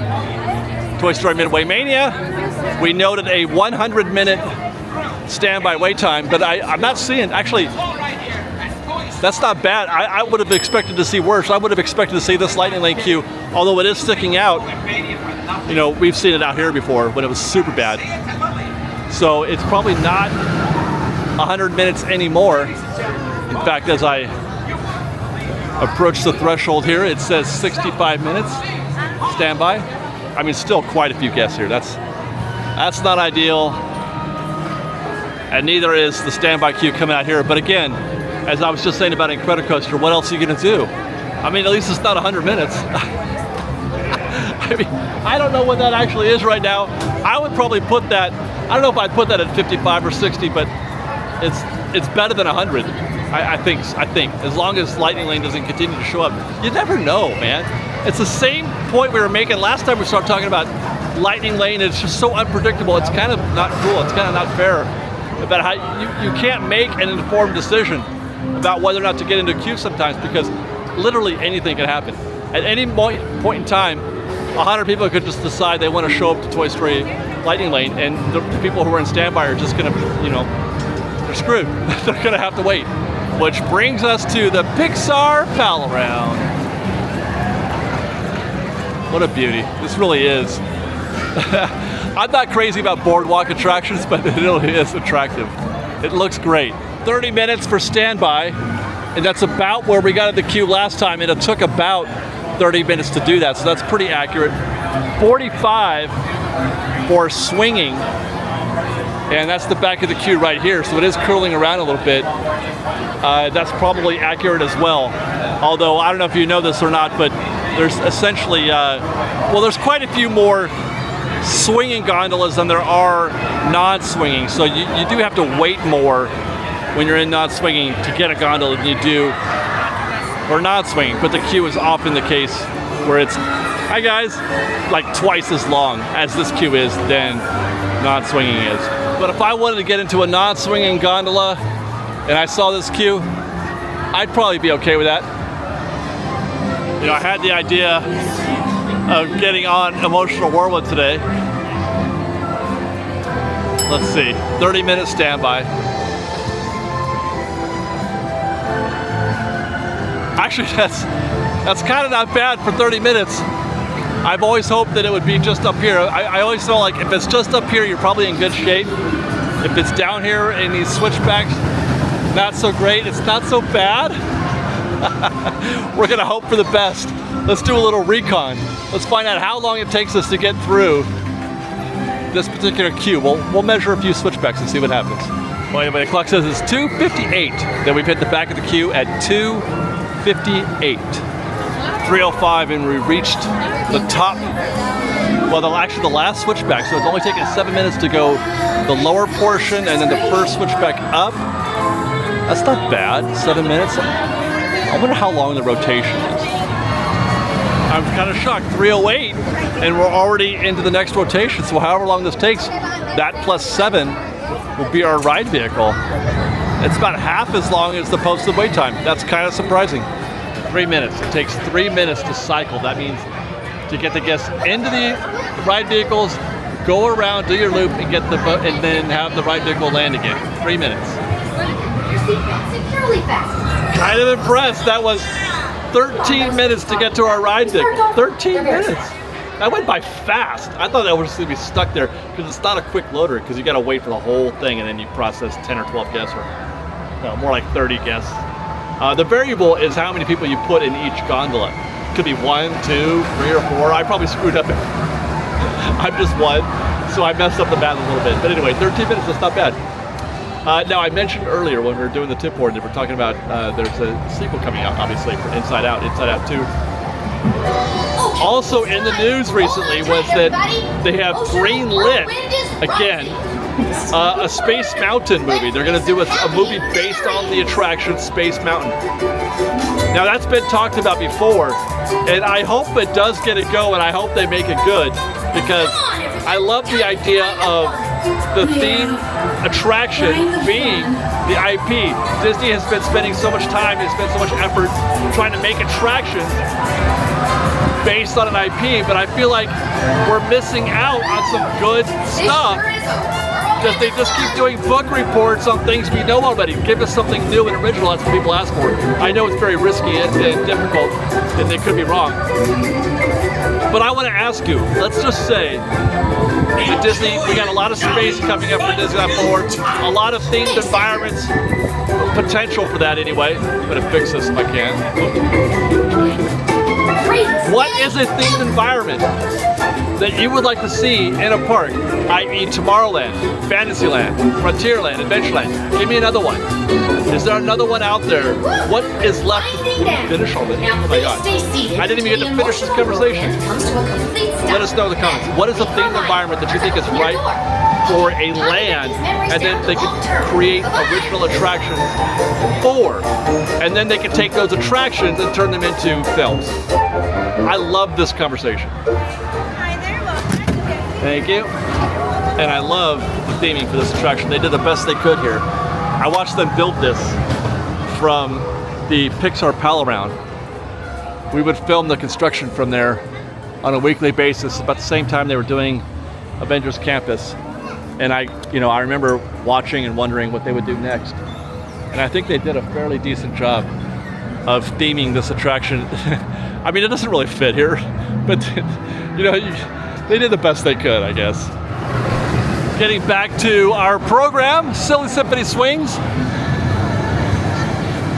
Toy Story Midway Mania. We noted a 100-minute standby wait time, but I'm not seeing, actually, that's not bad. I would have expected to see worse. I would have expected to see this Lightning Lane queue, although it is sticking out. You know, we've seen it out here before when it was super bad. So it's probably not 100 minutes anymore. In fact, as I approach the threshold here, it says 65 minutes standby. I mean, still quite a few guests here. That's not ideal. And neither is the standby queue coming out here. But again, as I was just saying about Incredicoaster, what else are you gonna do? I mean, at least it's not 100 minutes. I mean, I don't know what that actually is right now. I would probably put that, I don't know if I'd put that at 55 or 60, but it's better than 100. I think, as long as Lightning Lane doesn't continue to show up. You never know, man. It's the same point we were making last time we started talking about Lightning Lane. It's just so unpredictable. It's kind of not cool. It's kind of not fair about how you can't make an informed decision about whether or not to get into a queue sometimes, because literally anything can happen. At any point in time, 100 people could just decide they want to show up to Toy Story Lightning Lane, and the people who are in standby are just gonna, you know, they're screwed. They're gonna have to wait. Which brings us to the Pixar Pal Around. What a beauty. This really is. I'm not crazy about boardwalk attractions, but it really is attractive. It looks great. 30 minutes for standby, and that's about where we got in the queue last time, and it took about 30 minutes to do that, so that's pretty accurate. 45 for swinging, and that's the back of the queue right here, so it is curling around a little bit. That's probably accurate as well, although I don't know if you know this or not, but there's essentially, well, there's quite a few more swinging gondolas than there are non-swinging, so you do have to wait more when you're in non-swinging to get a gondola than you do for non-swinging, but the queue is often the case where it's, hi guys, like twice as long as this queue is than non-swinging is. But if I wanted to get into a non-swinging gondola and I saw this queue, I'd probably be okay with that. You know, I had the idea of getting on Emotional Whirlwind today. Let's see, 30-minute standby. Actually, that's kind of not bad for 30 minutes. I've always hoped that it would be just up here. I always felt like if it's just up here, you're probably in good shape. If it's down here in these switchbacks, not so great. It's not so bad. We're gonna hope for the best. Let's do a little recon. Let's find out how long it takes us to get through this particular queue. We'll measure a few switchbacks and see what happens. Well, anyway, the clock says it's 2:58. Then we've hit the back of the queue at 2:58. 3:05, and we reached the top, well, actually the last switchback, so it's only taken 7 minutes to go the lower portion and then the first switchback up. That's not bad, 7 minutes. I wonder how long the rotation is. I'm kind of shocked, 3:08, and we're already into the next rotation, so however long this takes, that plus 7 will be our ride vehicle. It's about half as long as the posted wait time. That's kind of surprising. 3 minutes. It takes 3 minutes to cycle. That means to get the guests into the ride vehicles, go around, do your loop, and get the and then have the ride vehicle land again. 3 minutes. Kind of impressed. That was 13 minutes to get to our ride vehicle. 13 minutes. That went by fast. I thought that was just gonna be stuck there because it's not a quick loader, because you got to wait for the whole thing and then you process 10 or 12 guests, or no, more like 30 guests. The variable is how many people you put in each gondola. It could be 1, 2, 3, or 4. I probably screwed up. I'm just one, so I messed up the math a little bit. But anyway, 13 minutes, that's not bad. Now, I mentioned earlier when we were doing the tip board that we're talking about there's a sequel coming out, obviously, for Inside Out 2. Also in the news recently was that they have green-lit, again, a Space Mountain movie. They're going to do a movie based on the attraction Space Mountain. Now, that's been talked about before, and I hope it does get it go, and I hope they make it good, because I love the idea of the theme attraction being the IP. Disney has been spending so much time, they spent so much effort trying to make attractions based on an IP, but I feel like we're missing out on some good stuff because they just keep doing book reports on things we know already. Give us something new and original, that's what people ask for. I know it's very risky and difficult, and they could be wrong. But I want to ask you, let's just say at Disney, we got a lot of space coming up for Disneyland Forward, a lot of themed environments, potential for that anyway. I'm going to fix this if I can. What is a themed environment that you would like to see in a park? I.e. Tomorrowland, Fantasyland, Frontierland, Adventureland. Give me another one. Is there another one out there? What is left? Finish already? Oh my god. I didn't even get to finish this conversation. Let us know in the comments. What is a themed environment that you think is right for a land, and then they can create original attractions for, and then they can take those attractions and turn them into films. I love this conversation. Thank you. And I love the theming for this attraction. They did the best they could here. I watched them build this from the Pixar Pal Around. We would film the construction from there on a weekly basis about the same time they were doing Avengers Campus. And I remember watching and wondering what they would do next. And I think they did a fairly decent job of theming this attraction. I mean, it doesn't really fit here, but they did the best they could, I guess. Getting back to our program, Silly Symphony Swings.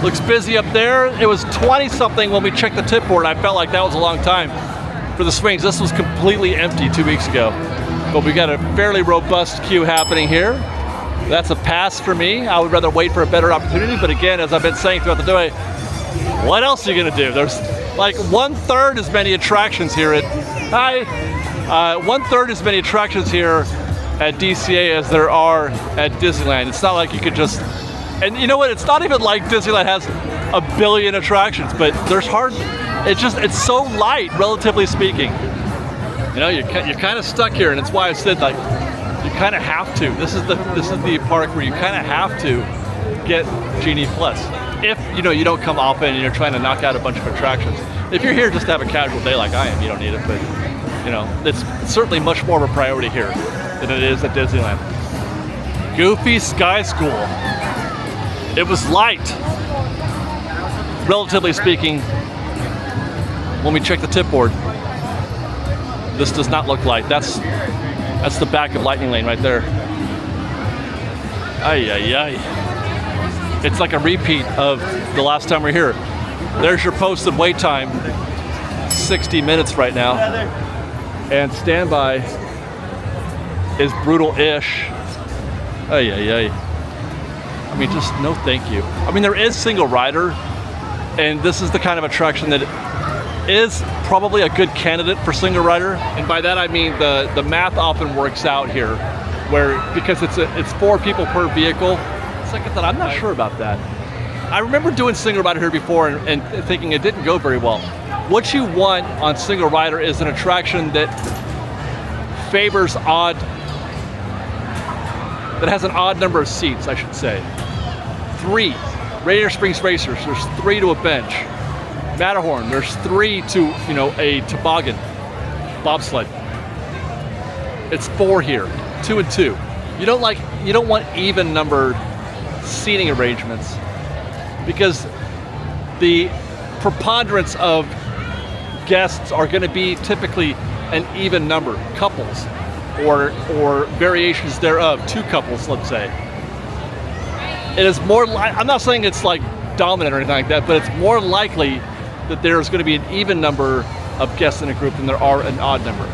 Looks busy up there. It was 20 something when we checked the tip board. I felt like that was a long time for the swings. This was completely empty 2 weeks ago. But we got a fairly robust queue happening here. That's a pass for me. I would rather wait for a better opportunity, but again, as I've been saying throughout the day, what else are you gonna do? There's like 1/3 as many attractions here at, 1/3 as many attractions here at DCA as there are at Disneyland. It's not like you could just, and you know what, it's not even like Disneyland has a billion attractions, but there's it's so light, relatively speaking. You're kind of stuck here, and it's why I said, like, you kind of have to. This is the park where you kind of have to get Genie Plus. If you don't come often and you're trying to knock out a bunch of attractions. If you're here just to have a casual day like I am, you don't need it. But it's certainly much more of a priority here than it is at Disneyland. Goofy Sky School. It was light, relatively speaking, when we checked the tip board. This does not look light. That's the back of Lightning Lane right there. Ay, ay, ay. It's like a repeat of the last time we were here. There's your posted wait time, 60 minutes right now. And standby is brutal-ish. Ay, ay, ay. I mean, just no thank you. I mean, there is single rider, and this is the kind of attraction that is probably a good candidate for single rider, and by that I mean the math often works out here, where because it's 4 people per vehicle. It's like I thought, I'm not sure about that. I remember doing single rider here before and thinking it didn't go very well. What you want on single rider is an attraction that favors that has an odd number of seats, I should say. 3. Radiator Springs Racers, there's 3 to a bench. Matterhorn, there's 3 to, a toboggan, bobsled. It's 4 here, 2 and 2. You don't want even numbered seating arrangements because the preponderance of guests are going to be typically an even number, couples, or variations thereof, 2 couples, let's say. It is more I'm not saying it's like dominant or anything like that, but it's more likely that there's going to be an even number of guests in a group than there are an odd number.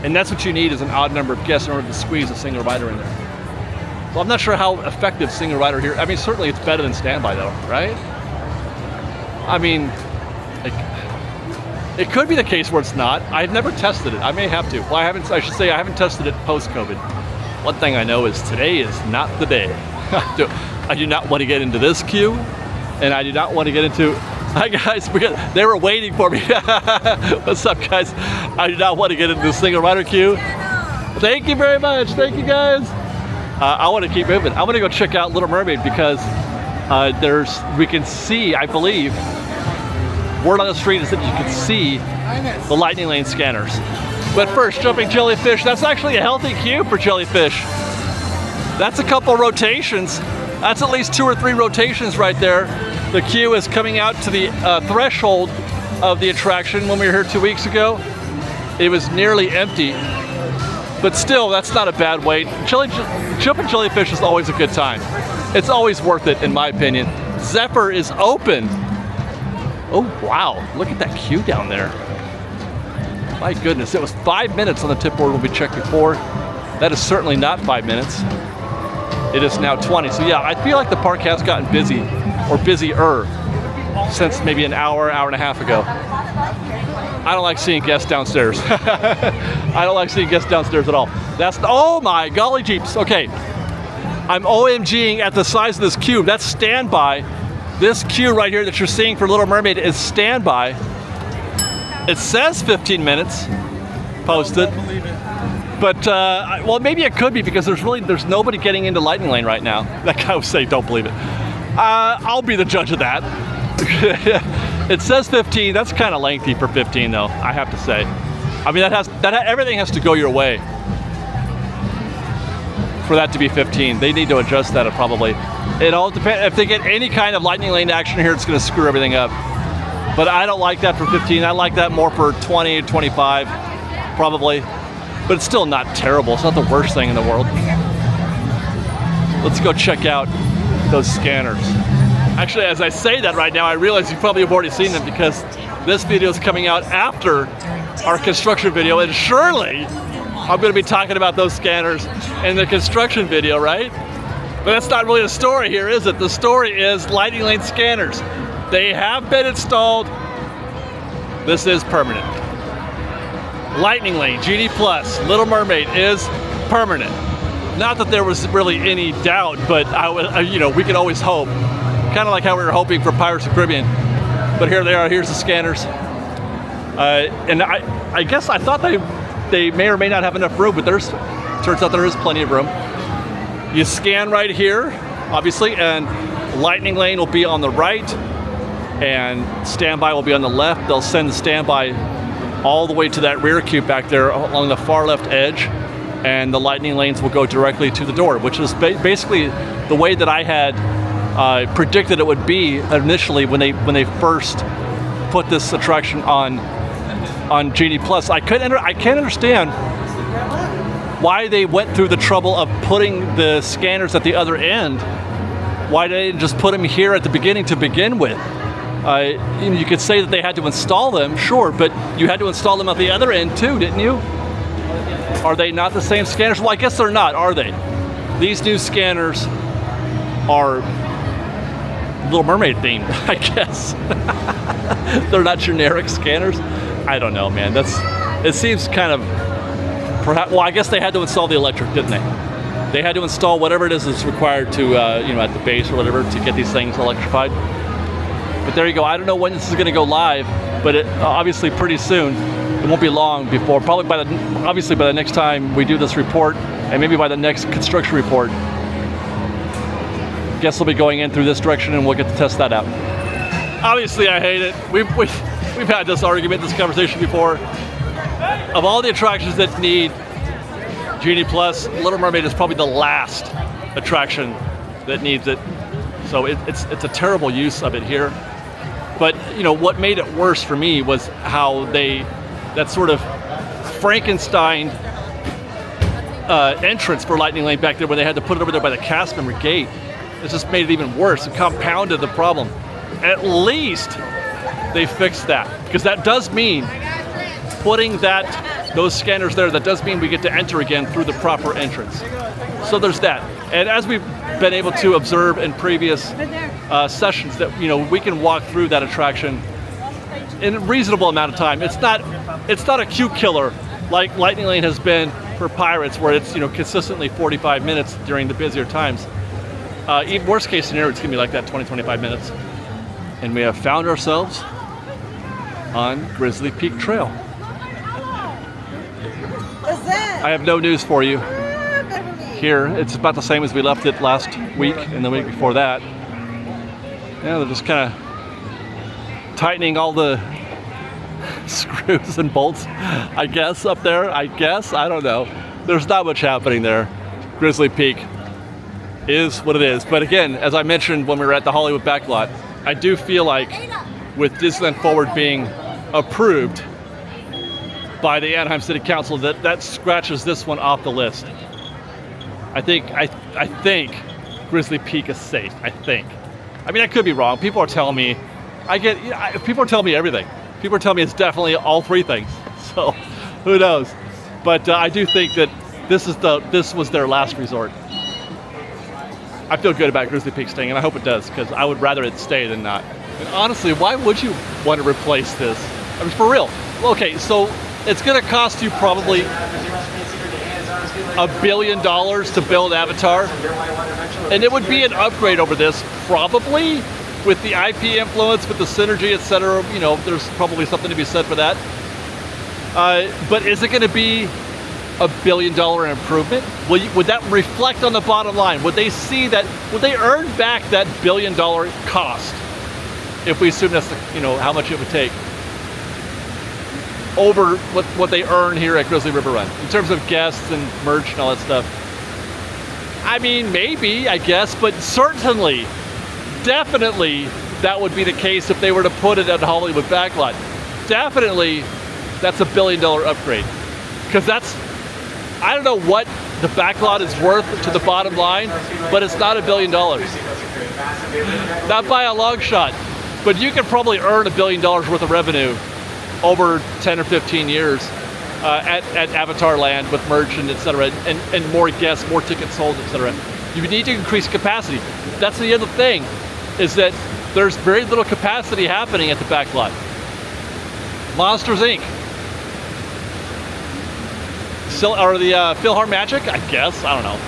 And that's what you need, is an odd number of guests in order to squeeze a single rider in there. Well, I'm not sure how effective single rider here. I mean, certainly it's better than standby though, right? I mean, it could be the case where it's not. I've never tested it. I may have to. Well, I should say I haven't tested it post-COVID. One thing I know is today is not the day. I do not want to get into this queue, and I do not want to get into. Hi guys, they were waiting for me. What's up guys? I do not want to get into the single rider queue. Thank you very much, thank you guys. I want to keep moving. I want to go check out Little Mermaid because we can see, I believe, word on the street is that you can see the Lightning Lane scanners. But first, jumping jellyfish, that's actually a healthy queue for jellyfish. That's a couple rotations. That's at least 2 or 3 rotations right there. The queue is coming out to the threshold of the attraction. When we were here 2 weeks ago, it was nearly empty. But still, that's not a bad wait. Jumping jellyfish is always a good time. It's always worth it, in my opinion. Zephyr is open. Oh, wow, look at that queue down there. My goodness, it was 5 minutes on the tip board when we checked before. That is certainly not 5 minutes. It is now 20. So yeah, I feel like the park has gotten busy, or busier, since maybe an hour, hour and a half ago. I don't like seeing guests downstairs. I don't like seeing guests downstairs at all. Oh my golly jeeps. Okay, I'm OMGing at the size of this cube. That's standby. This queue right here that you're seeing for Little Mermaid is standby. It says 15 minutes posted. But, well, maybe it could be because there's nobody getting into Lightning Lane right now. That guy was saying, don't believe it. I'll be the judge of that. It says 15. That's kind of lengthy for 15, though, I have to say. I mean, everything has to go your way for that to be 15. They need to adjust that probably. It all depends. If they get any kind of Lightning Lane action here, it's going to screw everything up. But I don't like that for 15. I like that more for 20, 25, probably. But it's still not terrible. It's not the worst thing in the world. Let's go check out those scanners. Actually, as I say that right now, I realize you probably have already seen them because this video is coming out after our construction video, and surely I'm going to be talking about those scanners in the construction video, right? But that's not really the story here, is it? The story is Lightning Lane scanners. They have been installed. This is permanent. Lightning Lane, GD Plus, Little Mermaid is permanent. Not that there was really any doubt, but we can always hope. Kind of like how we were hoping for Pirates of the Caribbean. But here they are, here's the scanners. And I guess I thought they may or may not have enough room, but turns out there is plenty of room. You scan right here, obviously, and Lightning Lane will be on the right, and standby will be on the left. They'll send the standby all the way to that rear cube back there along the far left edge, and the Lightning Lanes will go directly to the door, which is basically the way that I had predicted it would be initially when they first put this attraction on Genie Plus. I can't understand why they went through the trouble of putting the scanners at the other end. Why they didn't just put them here at the beginning to begin with? You could say that they had to install them, sure, but you had to install them at the other end too, didn't you? Are they not the same scanners? Well, I guess they're not, are they? These new scanners are Little Mermaid themed, I guess. They're not generic scanners. I don't know, man. It seems kind of, perhaps. Well, I guess they had to install the electric, didn't they? They had to install whatever it is that's required to, at the base or whatever, to get these things electrified. But there you go. I don't know when this is going to go live, but obviously pretty soon. It won't be long before, probably by the next time we do this report, and maybe by the next construction report. Guess we'll be going in through this direction, and we'll get to test that out. Obviously, I hate it. We've had this argument, this conversation before. Of all the attractions that need Genie Plus, Little Mermaid is probably the last attraction that needs it. So it's a terrible use of it here. But what made it worse for me was how that sort of Frankenstein entrance for Lightning Lane back there when they had to put it over there by the cast member gate. It just made it even worse. It compounded the problem. At least they fixed that, because that does mean putting those scanners there. That does mean we get to enter again through the proper entrance. So there's that. And as we've been able to observe in previous sessions, that we can walk through that attraction in a reasonable amount of time. It's not a queue killer like Lightning Lane has been for Pirates, where it's consistently 45 minutes during the busier times. Even worst case scenario, it's gonna be like that, 20-25 minutes. And we have found ourselves on Grizzly Peak Trail. I have no news for you. Here, it's about the same as we left it last week and the week before that. Yeah, they're just kind of tightening all the screws and bolts, I guess, up there. I don't know. There's not much happening there. Grizzly Peak is what it is. But again, as I mentioned when we were at the Hollywood backlot, I do feel like with Disneyland Forward being approved by the Anaheim City Council, that scratches this one off the list. I think Grizzly Peak is safe. I think. I mean, I could be wrong. People are telling me. People are telling me everything. People are telling me it's definitely all three things. So, who knows? But I do think that this was their last resort. I feel good about Grizzly Peak staying, and I hope it does, because I would rather it stay than not. And honestly, why would you want to replace this? I mean, for real. Okay, so it's going to cost you probably $1 billion to build Avatar, and it would be an upgrade over this, probably, with the IP influence, with the synergy, etc. You know, there's probably something to be said for that. But is it going to be $1 billion improvement? Would that reflect on the bottom line? Would they see that? Would they earn back that $1 billion cost? If we assume that's how much it would take over what they earn here at Grizzly River Run in terms of guests and merch and all that stuff. I mean, maybe, I guess, but certainly, definitely, that would be the case if they were to put it at the Hollywood backlot. Definitely, that's $1 billion upgrade, because I don't know what the backlot is worth to the bottom line, but it's not $1 billion. Not by a long shot, but you can probably earn $1 billion worth of revenue over 10 or 15 years at Avatar Land with merch and et cetera, and more guests, more tickets sold, et cetera. You need to increase capacity. That's the other thing, is that there's very little capacity happening at the backlot. Monsters Inc. Or the Philhar Magic, I guess, I don't know.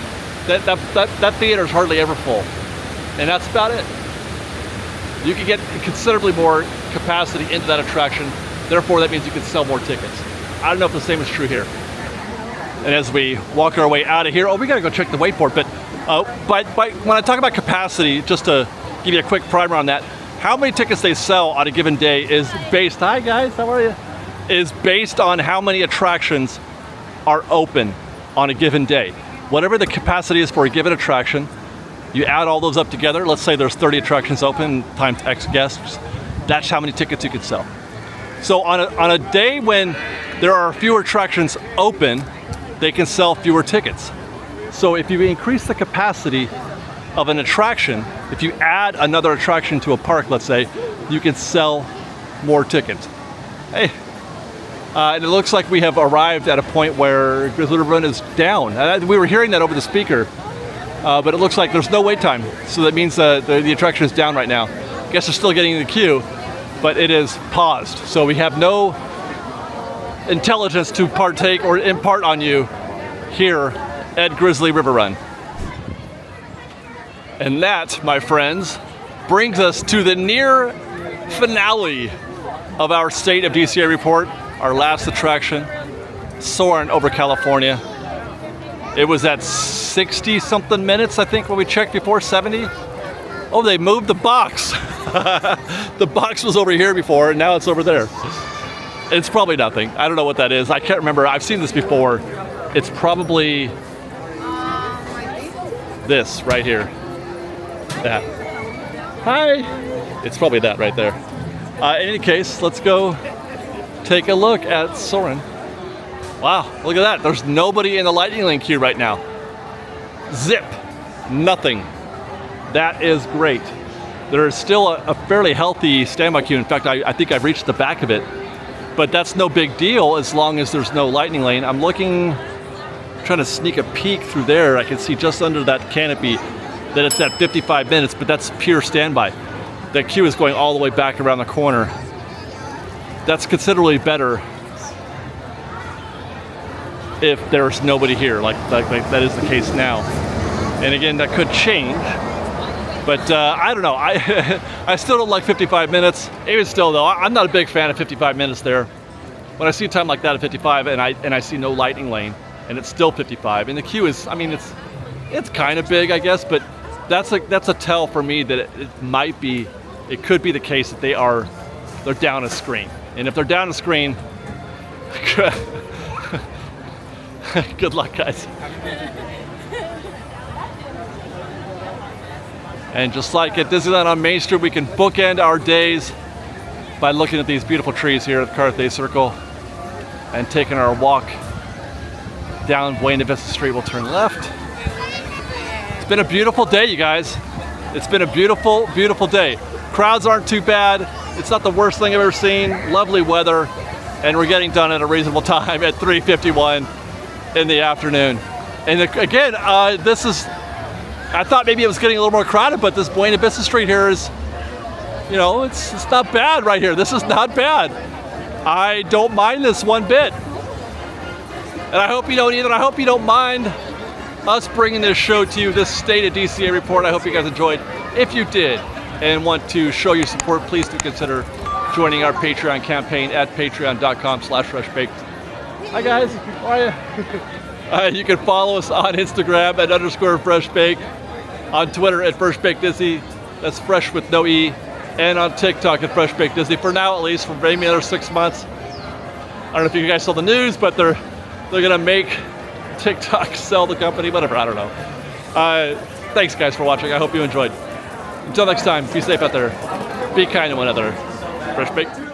That theater's hardly ever full, and that's about it. You can get considerably more capacity into that attraction. Therefore, that means you can sell more tickets. I don't know if the same is true here. And as we walk our way out of here, we gotta go check the wakeboard. But when I talk about capacity, just to give you a quick primer on that, how many tickets they sell on a given day is based. Hi guys, how are you? Is based on how many attractions are open on a given day. Whatever the capacity is for a given attraction, you add all those up together. Let's say there's 30 attractions open times X guests. That's how many tickets you could sell. So on a day when there are fewer attractions open, they can sell fewer tickets. So if you increase the capacity of an attraction, if you add another attraction to a park, let's say, you can sell more tickets. Hey, and it looks like we have arrived at a point where Grizzly River Run is down. We were hearing that over the speaker, but it looks like there's no wait time. So that means the attraction is down right now. Guests are still getting in the queue, but it is paused. So we have no intelligence to partake or impart on you here at Grizzly River Run. And that, my friends, brings us to the near finale of our State of DCA report, our last attraction, Soarin' over California. It was at 60 something minutes, I think, when we checked before, 70. Oh, they moved the box. The box was over here before, and now it's over there. It's probably nothing. I don't know what that is. I can't remember. I've seen this before. It's probably this right here. That. Hi. It's probably that right there. In any case, let's go take a look at Soarin'. Wow, look at that. There's nobody in the lightning lane queue right now. Zip. Nothing. That is great. There is still a fairly healthy standby queue. In fact, I think I've reached the back of it. But that's no big deal as long as there's no lightning lane. I'm trying to sneak a peek through there. I can see just under that canopy that it's at 55 minutes, but that's pure standby. The queue is going all the way back around the corner. That's considerably better if there's nobody here, like that is the case now. And again, that could change. But I don't know. I still don't like 55 minutes. Even still, though, I'm not a big fan of 55 minutes there. When I see a time like that at 55, and I see no lightning lane, and it's still 55, and the queue is, I mean, it's kind of big, I guess, but that's a tell for me that it might be it could be the case that they're down a screen. And if they're down a screen, good luck, guys. And just like at Disneyland on Main Street, we can bookend our days by looking at these beautiful trees here at Carthay Circle and taking our walk down Buena Vista Street. We'll turn left. It's been a beautiful day, you guys. It's been a beautiful, beautiful day. Crowds aren't too bad. It's not the worst thing I've ever seen. Lovely weather. And we're getting done at a reasonable time at 3:51 in the afternoon. And again, I thought maybe it was getting a little more crowded, but this Buena Vista Street here is, you know, it's not bad right here. This is not bad. I don't mind this one bit. And I hope you don't either. I hope you don't mind us bringing this show to you, this State of DCA report. I hope you guys enjoyed. If you did and want to show your support, please do consider joining our Patreon campaign at patreon.com/freshbaked. Hi guys, how are you? You can follow us on Instagram at _freshbaked, on Twitter at freshbakedisney, that's fresh with no E, and on TikTok at freshbakedisney, for now at least, for maybe another 6 months. I don't know if you guys saw the news, but they're gonna make TikTok sell the company, whatever, I don't know. Thanks guys for watching, I hope you enjoyed. Until next time, be safe out there, be kind to one another. Fresh Baked.